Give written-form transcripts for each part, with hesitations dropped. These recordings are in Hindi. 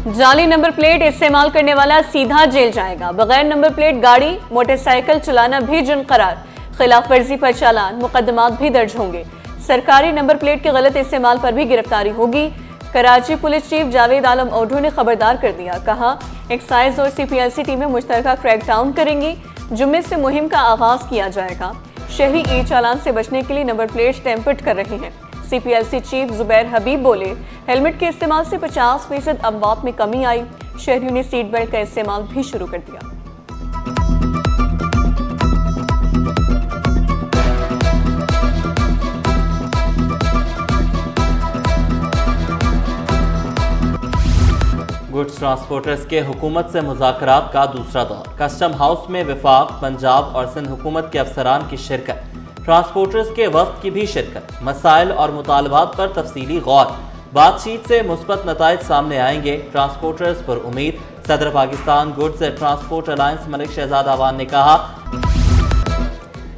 जाली नंबर प्लेट इस्तेमाल करने वाला सीधा जेल जाएगा। बगैर नंबर प्लेट गाड़ी मोटरसाइकिल चलाना भी जुर्म करार। खिलाफ वर्जी पर चालान मुकदमात भी दर्ज होंगे। सरकारी नंबर प्लेट के गलत इस्तेमाल पर भी गिरफ्तारी होगी। कराची पुलिस चीफ जावेद आलम ओढू ने खबरदार कर दिया, कहा एक्साइज और CPLC टीमें मुश्तरका क्रैकडाउन करेंगी। जुम्मे से मुहिम का आगाज किया जाएगा। शहरी ई चालान से बचने के लिए नंबर प्लेट टेम्पर्ड कर रहे हैं। CPLC चीफ जुबैर हबीब बोले, हेलमेट के इस्तेमाल से 50% अमवात में कमी आई। शहरियों ने सीट बेल्ट का इस्तेमाल भी शुरू कर दिया। गुड्स ट्रांसपोर्टर्स के हुकूमत से मुज़ाकरात का दूसरा दौर। कस्टम हाउस में वफाक, पंजाब और सिंध हुकूमत के अफसरान की शिरकत। ट्रांसपोर्टर्स के वफ्द की भी शिरकत। मसाइल और मुतालबात पर तफसीली गौर। बातचीत से मुस्बत नताइज सामने आएंगे। ट्रांसपोर्टर्स पर उम्मीद। सदर Pakistan goods and transport alliance Malik Shahzad Awan ने कहा,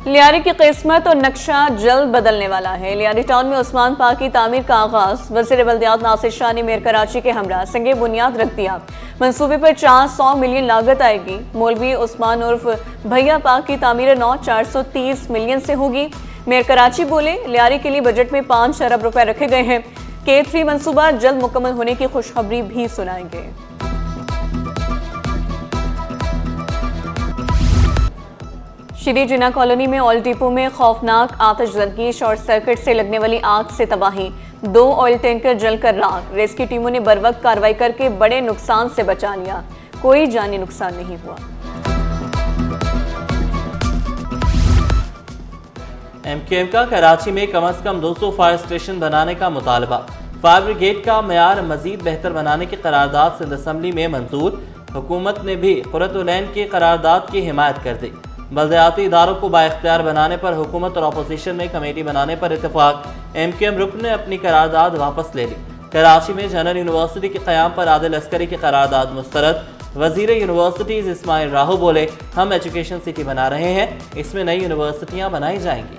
लियारी की किस्मत और नक्शा जल्द बदलने वाला है। लियारी टाउन में उस्मान पार्क की तामीर का आगाज। वज़ीर बल्दियात नासिर शाह ने मेयर कराची के हमरा संगे बुनियाद रख दिया। मंसूबे पर 400 मिलियन लागत आएगी। मौलवी उस्मान उर्फ भैया पार्क की तामीर 430 मिलियन से होगी। मेयर कराची बोले, लियारी के लिए बजट में 5 अरब रुपए रखे गए हैं। K3 मंसूबा जल्द मुकम्मल होने की खुशखबरी भी सुनाएंगे। श्री जिन्ना कॉलोनी में ऑयल डिपो में खौफनाक आतिशज़दगी। शॉर्ट सर्किट से लगने वाली आग से तबाही। 2 ऑयल टैंकर जलकर राख। रेस्क्यू टीमों ने बरवक्त कार्रवाई करके बड़े नुकसान से बचा लिया। कोई जानी नुकसान नहीं हुआ। MKM का कराची में कम अज कम 200 फायर स्टेशन बनाने का मुतालबा। फायर ब्रिगेड का मयार मजीद बेहतर बनाने की करारदाद सिंध असम्बली में मंजूर। हुकूमत ने भी कुर्रतुल-ऐन की करारदाद की हिमायत कर दी। बल्दियाती इदारों को बाइख्तियार बनाने पर हुकूमत और अपोजिशन में कमेटी बनाने पर इत्तेफाक। MKM रुकन ने अपनी करारदाद वापस ले ली। कराची में जनरल यूनिवर्सिटी के क़याम पर आदिल अस्करी की करारदाद मुस्तरद। वजीर यूनिवर्सिटीज़ इस्माइल राहू बोले, हम एजुकेशन सिटी बना रहे हैं, इसमें नई यूनिवर्सिटियाँ बनाई जाएंगी।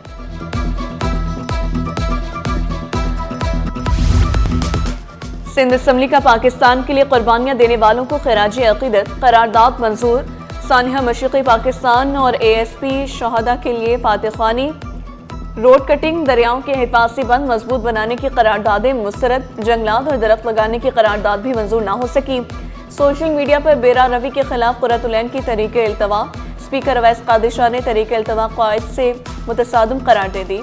सिंध असम्बली का पाकिस्तान के लिए कुर्बानियां देने वालों को खराज अकीदत करारदाद मंजूर। सानिया मशरिक़ी पाकिस्तान और ASP शहादा के लिए फातिखानी। रोड कटिंग, दरियाओं के हिफाजती बंद मजबूत बनाने की करारदादें मुस्तरद। जंगलात और दरख्त लगाने की करारदाद भी मंजूर ना हो सकी। सोशल मीडिया पर बेरा रवी के खिलाफ कुर्रतुल-ऐन की तहरीक इल्तवा। स्पीकर अवैस कादिर शाह ने तहरीक इल्तवा क़ायद से मुतसादिम करार दे दी।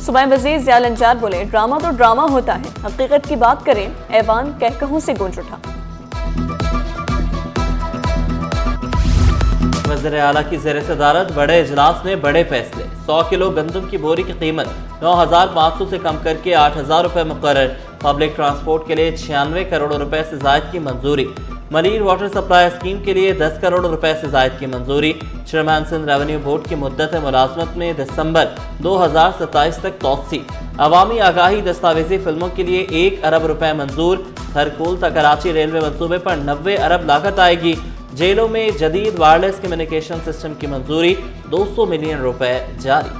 सूबाई वज़ीर ज़िया लंजार बोले, ड्रामा तो ड्रामा होता है, हकीकत की बात करें। ऐवान कहकहों से गूंज उठा। वज़ीर आला की ज़ेर सदारत बड़े इजलास में बड़े फैसले। 100 किलो गंदम की बोरी की कीमत 9,500 से कम करके 8,000 रुपये मुकर्रर। पब्लिक ट्रांसपोर्ट के लिए 96 करोड़ रुपए से ज़ायद की मंजूरी। मलीर वाटर सप्लाई स्कीम के लिए 10 करोड़ रुपए से ज़ायद की मंजूरी। चेयरमैन सिंध रेवेन्यू बोर्ड की मुद्दत मुलाजमत में दिसंबर 2027 तक तौसी। अवामी आगाही दस्तावेजी फिल्मों के लिए 1 अरब रुपए मंजूर। खरकोल तक कराची रेलवे मंसूबे पर 90 अरब लागत आएगी। जेलों में जदीद वायरलेस कम्युनिकेशन सिस्टम की मंजूरी। 200 मिलियन रुपए जारी।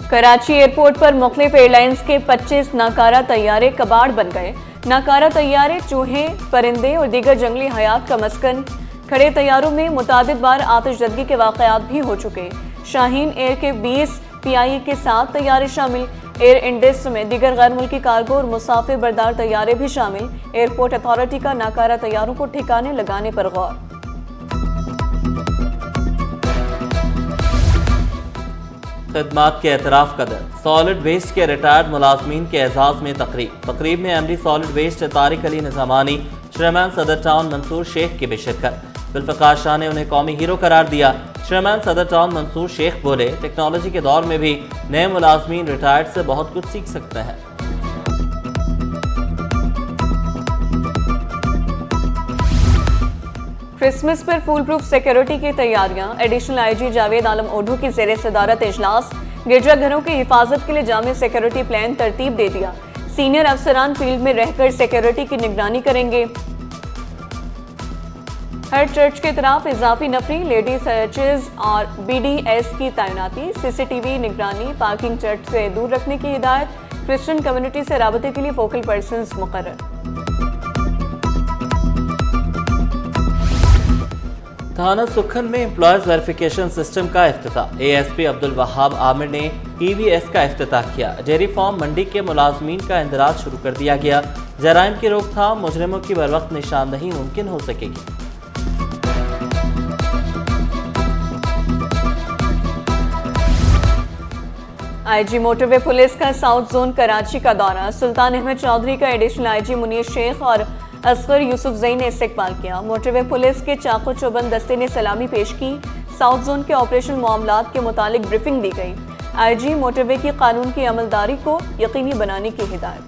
कराची एयरपोर्ट पर मुख्तलिफ एयरलाइंस के 25 नाकारा तैयारे कबाड़ बन गए। नाकारा तैयारे चूहे, परिंदे और दीगर जंगली हयात का मस्कन। खड़े तैयारों में मुतादिद बार आतिशज़दगी के वाक़यात भी हो चुके। शाहीन एयर के 20 PIE के 7 तैयारे शामिल। एयर इंडिया में दीगर गैर मुल्की कार्गो और मुसाफिर बरदार तैयारे भी शामिल। एयरपोर्ट अथॉरिटी का नाकारा तैयारों को ठिकाने लगाने पर गौर। खिदमात के एतराफ़ कदर। सॉलिड वेस्ट के रिटायर्ड मुलाजमीन के एजाज़ में तकरीब में MD solid waste Tariq Ali Nizamani, chairman Saddar town Mansoor Shaikh की भी शिरकत। जुल्फ़िकार शाह ने उन्हें कौमी हीरो करार दिया। चेयरमैन सदर टाउन मंसूर शेख बोले, टेक्नोलॉजी के दौर में भी नए मुलाजमीन रिटायर्ड से बहुत कुछ सीख सकते हैं। क्रिसमस पर फुल प्रूफ सिक्योरिटी की तैयारियां। एडिशनल IG जावेद आलम ओढू की ज़ेर सदारत इजलास। गिरजाघरों की हिफाजत के लिए जामे सिक्योरिटी प्लान तरतीब दे दिया। सीनियर अफसरान फील्ड में रहकर सिक्योरिटी की निगरानी करेंगे। हर चर्च के तरफ इजाफी नफरी, लेडी सर्चेज और BDS की तैनाती, CCTV निगरानी, पार्किंग चर्च से दूर रखने की हिदायत, क्रिश्चियन कम्युनिटी से राबते के लिए फोकल पर्सन्स मुकर्रर। थाना सुखन में एम्प्लॉयज वेरिफिकेशन सिस्टम का इफ्तिताह, ASP अब्दुल वहाब आमिर ने EVS का इफ्तिताह किया। डेयरी फार्म मंडी के मुलाजमीन का इंदराज शुरू कर दिया गया। जराइम की रोकथाम, मुजरिमों की बरवक्त निशानदही मुमकिन हो सकेगी। IG मोटरवे पुलिस का साउथ जोन कराची का दौरा, सुल्तान अहमद चौधरी का एडिशनल IG मुनीर शेख और असगर यूसुफ जई ने इस्तकबाल किया। मोटरवे पुलिस के चाको चौबंद दस्ते ने सलामी पेश की। साउथ जोन के ऑपरेशन मामलात के मुतालिक ब्रीफिंग दी गई। IG मोटरवे की कानून की अमलदारी को यकीनी बनाने की हिदायत।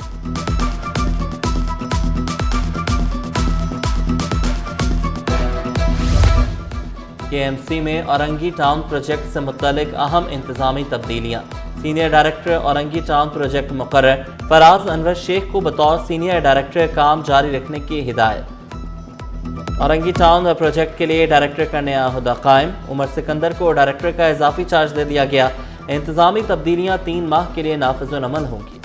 KMC में औरंगी टाउन प्रोजेक्ट से मुतालिक अहम इंतजामी तब्दीलियाँ, senior director Orangi town project मुकर्रर, फराज अनवर शेख को बतौर सीनियर डायरेक्टर काम जारी रखने की हिदायत। औरंगी टाउन प्रोजेक्ट के लिए डायरेक्टर का नया अहदा कायम, उमर सिकंदर को डायरेक्टर का इजाफी चार्ज दे दिया गया। इंतजामी तब्दीलियाँ 3 माह के लिए नाफिजुल अमल होंगी।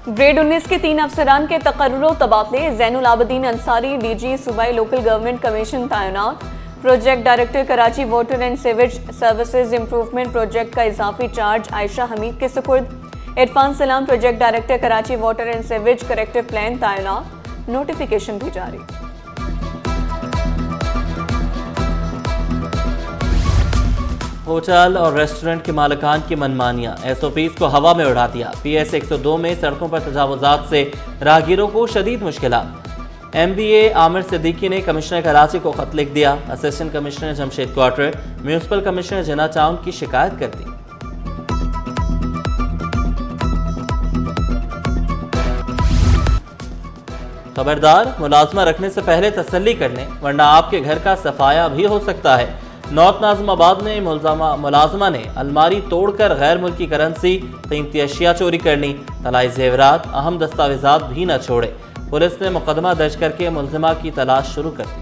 ग्रेड 19 के 3 अफसरान के तकर्रुर तबादले, जैनुल आबदीन अंसारी DG सूबाई लोकल गवर्नमेंट कमीशन तैनात। Project director Karachi water and sewage services improvement project का इजाफी चार्ज आयशा हमीद के सुपुर्द। इरफान सलाम project director Karachi water and sewage corrective plan तैनात, नोटिफिकेशन भी जारी। होटल और रेस्टोरेंट के मालिकान की मनमानियां, SOPs को हवा में उड़ा दिया। PS 102 में सड़कों पर तजावुजात से राहगीरों को शदीद मुश्किलात। MBA आमिर सिद्दीकी ने कमिश्नर कराची को खत लिख दिया। Assistant commissioner Jamshed quarter, municipal commissioner Jinnah town की शिकायत कर दी। खबरदार, मुलाजमा रखने से पहले तसल्ली कर लें, वरना आपके घर का सफाया भी हो सकता है। नॉर्थ नाज़िमाबाद में मुलाजमा ने अलमारी तोड़कर गैर मुल्की करेंसी, कीमती अशिया चोरी करनी, तलाई जेवरात, अहम दस्तावेजात भी न छोड़े। पुलिस ने मुकदमा दर्ज करके मुलजिमा की तलाश शुरू कर दी।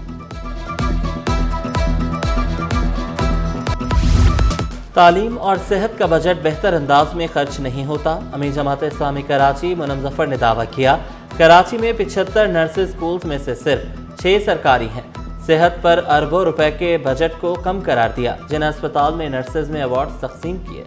तालीम और सेहत का बजट बेहतर अंदाज में खर्च नहीं होता, अमीर जमात इस्लामी कराची मुनम जफर ने दावा किया। कराची में 75 नर्सिंग स्कूल्स में से सिर्फ 6 सरकारी हैं। सेहत पर अरबों रुपए के बजट को कम करार दिया। जिन अस्पताल में नर्सेज में अवार्ड तकसीम किए।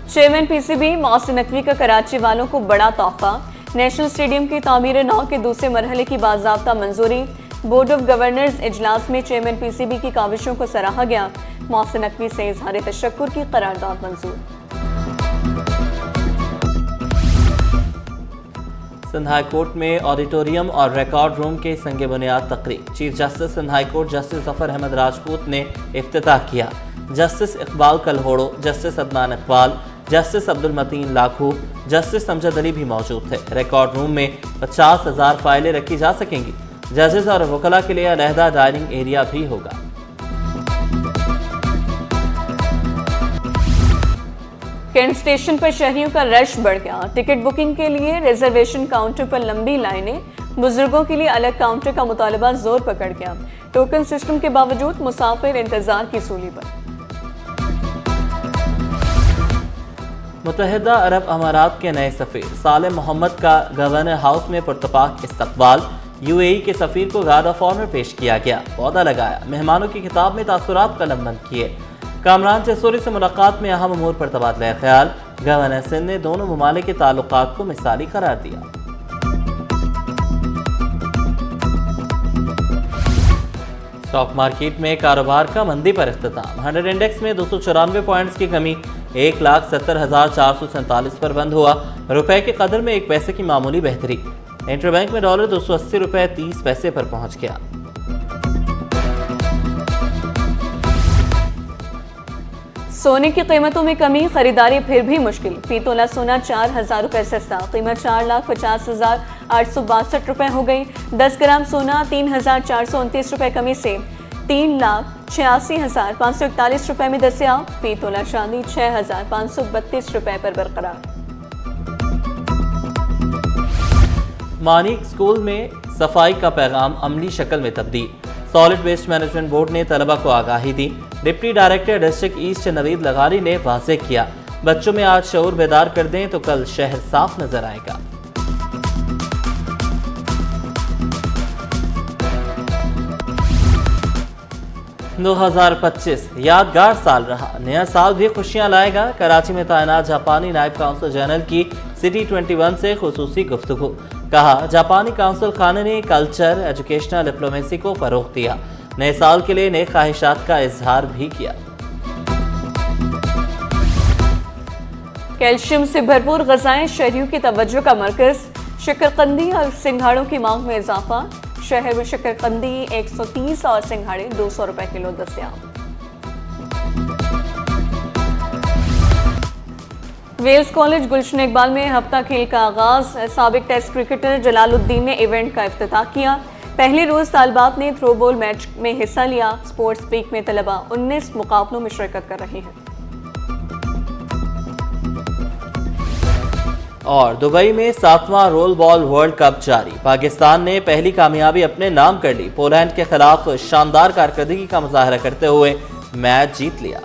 चेयरमैन PCB मोहसिन नकवी का कराची वालों को बड़ा तोहफा, नेशनल स्टेडियम की तामीर नौ के दूसरे मरहले की बाज़ाब्ता मंजूरी। बोर्ड ऑफ गवर्नर्स इजलास में चेयरमैन PCB की काविशों को सराहा गया। मोहसिन नकवी से इजहार तशक्कुर की करारदाद मंजूर। सिंध हाई कोर्ट में ऑडिटोरियम और रिकॉर्ड रूम के संगे बुनियाद तकरीब, chief justice Sindh high court justice Zafar Ahmed Rajput ने इफ्तिताह किया। Justice Iqbal Kalhoro, justice Adnan Iqbal, justice Abdul Mateen Lakho, justice Amjad Ali भी मौजूद थे। रिकॉर्ड रूम में 50,000 फाइलें रखी जा सकेंगी। जजेस और वकला के लिए अलहदा डाइनिंग एरिया भी होगा। कैंट स्टेशन पर शहरियों का रश बढ़ गया। टिकट बुकिंग के लिए रिजर्वेशन काउंटर पर लंबी लाइनें, बुजुर्गों के लिए अलग काउंटर का मुतालबा जोर पकड़ गया। टोकन सिस्टम के बावजूद मुसाफिर इंतजार की सूली पर। मुत्तहिदा अरब अमारात के नए सफीर सालिम मोहम्मद का गवर्नर हाउस में पुरतपाक इस्तकबाल। UAE के सफीर को गार्ड ऑफ ऑनर पेश किया गया, पौधा लगाया। मेहमानों की किताब में तासुरात कलमबंद किए। कामरान जसूरी से मुलाकात में अहम अमूर पर तबादला ख्याल। गवर्नर सिंध ने दोनों ममालिक के ताल्लुकात को मिसाली करार दिया। स्टॉक मार्केट में कारोबार का मंदी पर इख्तिताम। 100 इंडेक्स में 294 पॉइंट्स की कमी 1,70,447 पर बंद हुआ। रुपए के कदर में 1 पैसे की मामूली बेहतरी। इंटरबैंक में डॉलर 280 रुपए 30 पैसे पर पहुंच गया। सोने की कीमतों में कमी, खरीदारी फिर भी मुश्किल। फी तोला सोना 4,000 रुपए सस्ता, कीमत 4,50,862 रुपए हो गई। 10 ग्राम सोना 3,429 रुपए कमी से 3,86,541 रुपए में दस्तियाब। फी तोला चांदी 6,532 रुपए पर बरकरार। मानिक स्कूल में सफाई का पैगाम अमली शक्ल में तब्दील। सॉलिड वेस्ट मैनेजमेंट बोर्ड ने तलबा को आगाही दी। Deputy director district east Naveed Lagari ने वाज़ेह किया, बच्चों में आज शऊर बेदार कर दें तो कल शहर साफ नजर आएगा। दो 2025 यादगार साल रहा, नया साल भी खुशियां लाएगा। कराची में तैनात जापानी नायब काउंसिल जनरल की सिटी 21 से खुसूसी गुफ्तगू। कहा, जापानी काउंसिल खाने ने कल्चर एजुकेशनल डिप्लोमेसी को फरोग दिया। नए साल के लिए नए ख्वाहिशात का इजहार भी किया। कैल्शियम से भरपूर ग़िज़ाएं शहरियों की तवज्जो का मरकज़। शकरकंदी और सिंघाड़ों की मांग में इजाफा। शहर में शकरकंदी 130 और सिंघाड़े 200 रुपए किलो दस्तयाब। वेल्स कॉलेज गुलशन इकबाल में हफ्ता खेल का आगाज। साबिक टेस्ट क्रिकेटर जलालुद्दीन ने इवेंट का इफ्तिताह किया। पहले रोज तालिबात ने थ्रो बॉल मैच में हिस्सा लिया। स्पोर्ट्स वीक में तलबा 19 मुकाबलों में शिरकत कर रहे हैं। और दुबई में 7वां रोल बॉल वर्ल्ड कप जारी। पाकिस्तान ने पहली कामयाबी अपने नाम कर ली। पोलैंड के खिलाफ शानदार कारकर्दगी का मुजाहरा करते हुए मैच जीत लिया।